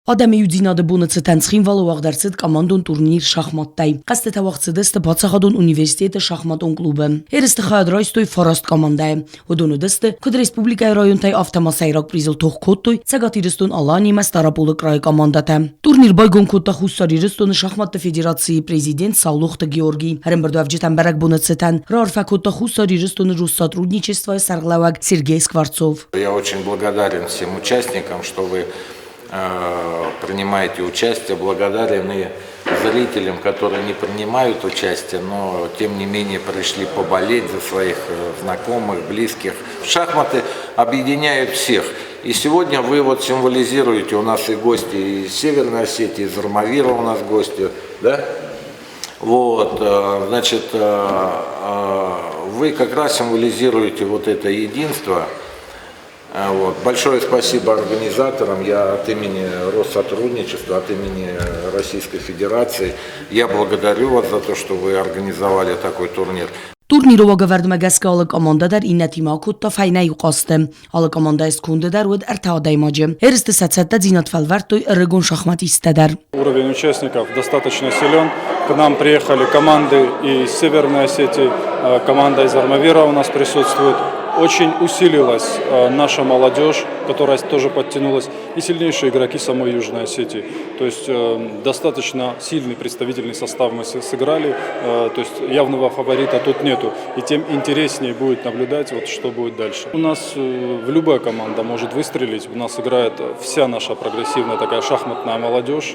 Ադամի ու ձինադբունը ցտանցին վալուաղդարցիտ կամանդոն տուրնիր շախմատտայ։ Qastet ավաղցդստը բացախադոն ունիվերսիտետը շախմատոն կլուբը։ Երստը խայադրայստոյ ֆորաստ կամանդայ։ Ոդոնոդստը քուդ ռեսպուբլիկայի ռայոնտայ ավտոմասայրակ պրիզլ թողքոտոյ ցագատիրստոն ալանի մաստարապոլը կրայ կամանդատը։ Տուրնիր բայգոն քոտա խուսարիրստոն շախմատը ֆեդերացիի президент Саулухта Георгий. Рембердовджитан барак бунацетан. Рарфакота хусарирстон Россотрудничества Сарглавак Сергей Скворцов. Я очень благодарен всем участникам, что вы принимаете участие, благодарен и зрителям, которые не принимают участие, но тем не менее пришли поболеть за своих знакомых, близких. Шахматы объединяют всех. И сегодня вы вот символизируете, у нас и гости из Северной Осетии, из Армавира у нас гости, да? Вот, значит, вы как раз символизируете вот это единство. Вот. Большое спасибо организаторам. Я от имени Россотрудничества, от имени Российской Федерации, я благодарю вас за то, что вы организовали такой турнир. Турнիրը գվերդում է գասկալը կոմանդադար իննատիմա կուտտա ֆայնայ ուყաստը ալը կոմանդայս կունդադար ու արտադայմաջը երստը սացատա ձինատվալ վարտոյ ռեգոն շախմատիստադար. Уровень участников достаточно силен. К нам приехали команды из Северной Осетии, команда из Армавира у нас присутствует. Очень усилилась наша молодежь, которая тоже подтянулась, и сильнейшие игроки самой Южной Осетии. То есть достаточно сильный представительный состав мы сыграли, то есть явного фаворита тут нету. И тем интереснее будет наблюдать, вот, что будет дальше. У нас любая команда может выстрелить, у нас играет вся наша прогрессивная такая шахматная молодежь,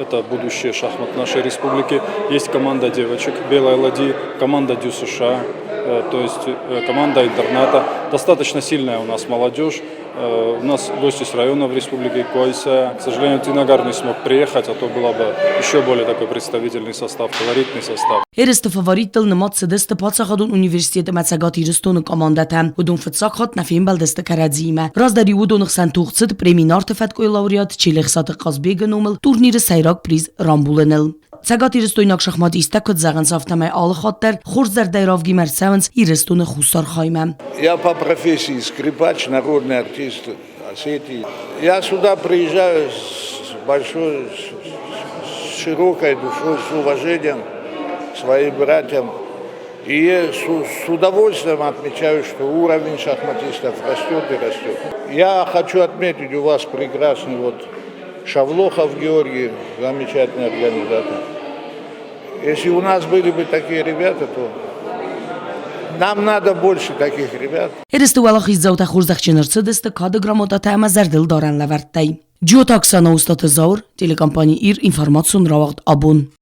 это будущее шахмат нашей республики. Есть команда девочек Белой Ладьи, команда Дю США. То есть команда интерната, достаточно сильная у нас молодежь. У нас гости с района в республике Койса. К сожалению, Тинагар не смог приехать, а то было бы еще более такой представительный состав, колоритный состав. Երստը ֆավորիտը նմած սդստը բացախադոն ունիվերսիտետը մացագատիրստոնը կոմանդատը ոդոն ֆծախատ նաֆին բալդստը կարաձիմը ռազդարի ոդոնը խսանտուղցդ պրեմինար տֆատկոյ լաուրիատ չիլեխսատը ყაზბეგնոմլ տուրնիրը սայրակ պրիզ ռամբուլենել Ցագատիրստոյնակ շախմատիստա կդ զաղանցավտամայ ալխատտեր խորզդարդայրով գիմերցավնց իրստոնը խուսար խայմը. Я по профессии скрипач, народный артист Осетии. Я сюда приезжаю с большой, с широкой душой, с уважением к своим братьям. И с удовольствием отмечаю, что уровень шахматистов растет и растет. Я хочу отметить у вас прекрасный Шавлохов Георгий, замечательный организатор. Если у нас были бы такие ребята, то нам надо больше таких ребят. Երստուալախից զաուտա խորզախչներցդստը կադը գրամոտատայ մազարդել դարան լավարտայ. Ջոտ Оксана Устатազауր, телекомпания ИР, информацион равагд абун.